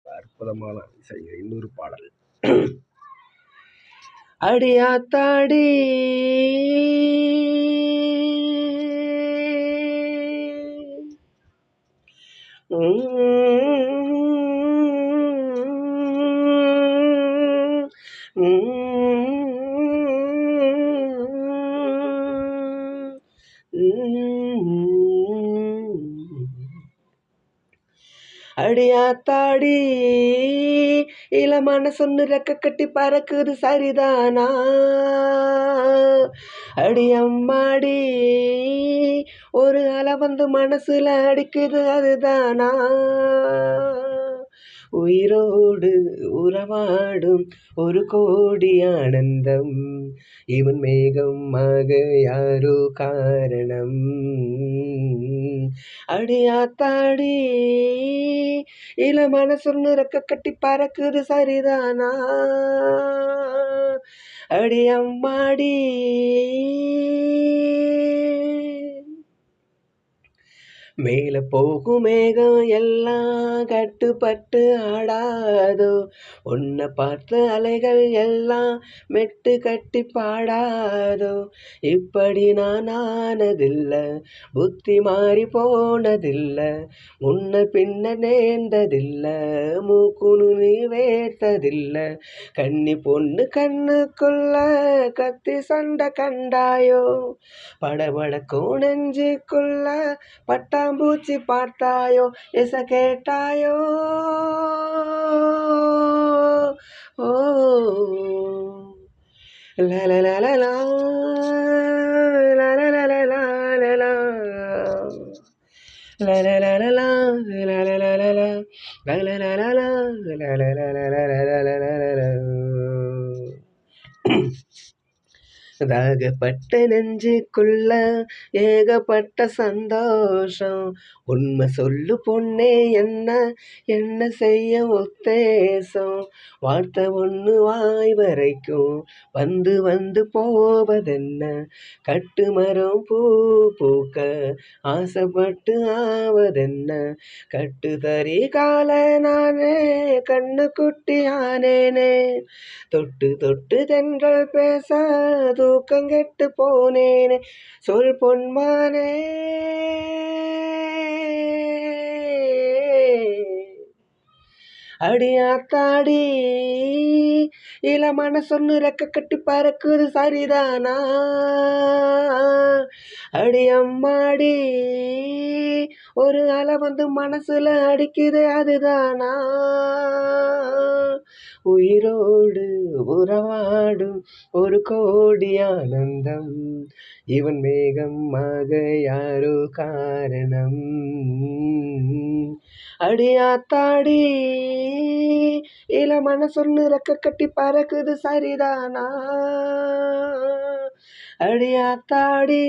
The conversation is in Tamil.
அற்புதமான இசை. இன்னொரு பாடல். அடியாத்தாடி அடியாத்தாடி இளமான சொன்னு ரெக்க கட்டி பறக்குது சரிதானா? அடியம்மாடி ஒரு அலை வந்து மனசுல அடிக்குது அதுதானா? உயிரோடு உறவாடும் ஒரு கோடி ஆனந்தம், இவன் மேகமாக யாரோ காரணம். அடியாத்தாடி இளமான சொன்னு ரெக்க கட்டி பறக்குது சரிதானா? அடியம்மாடி மேல போகும் மேகம் எல்லாம் கட்டுப்பட்டு ஆடாதோ, உன்னை பார்த்த அலைகள் எல்லாம் மெட்டு கட்டி பாடாதோ. இப்படி நான் ஆனதில்லை, புத்தி மாறி போனதில்லை, முன்ன பின்ன நேர்ந்ததில்லை, மூக்குனு நீ வேர்த்ததில்லை. கன்னி பொண்ணு கண்ணுக்குள்ள கத்தி சண்டை கண்டாயோ, படபடக்கும் நெஞ்சுக்குள்ள பட்டாம்பூச்சி பார்த்தாயோ, எச கேட்டாயோ. ஓ லலலலலா லலலலலா லலலலலா லலலலலா லலலலலா லலலலலா. தாகப்பட்ட நெஞ்சுக்குள்ள ஏகப்பட்ட சந்தோஷம், உண்மை சொல்லு பொண்ணே என்ன என்ன செய்ய உத்தேசம்? வார்த்தை ஒன்று வாய் வரைக்கும் வந்து வந்து போவதென்ன? கட்டு மரம் பூ பூக்க ஆசைப்பட்டு ஆவதென்ன? கட்டு தறி கால நானே கண்ணு குட்டி ஆனேனே, தொட்டு தொட்டு தென்றல் பேச தூக்கங்கெட்டு போனேனே, சொல் பொன்மானே. அடியாத்தாடி இளமான சொன்னு ரெக்க கட்டி பறக்குது சரிதானா? அடியம்மாடி ஒரு அலை வந்து மனசுல அடிக்குது அதுதானா? உயிரோடு உறவாடும் ஒரு கோடி ஆனந்தம், இவன் மேகமாக யாரோ காரணம். அடியாத்தாடி இளமான சொன்னு ரெக்க கட்டி பறக்குது சரிதானா? அடியாத்தாடி.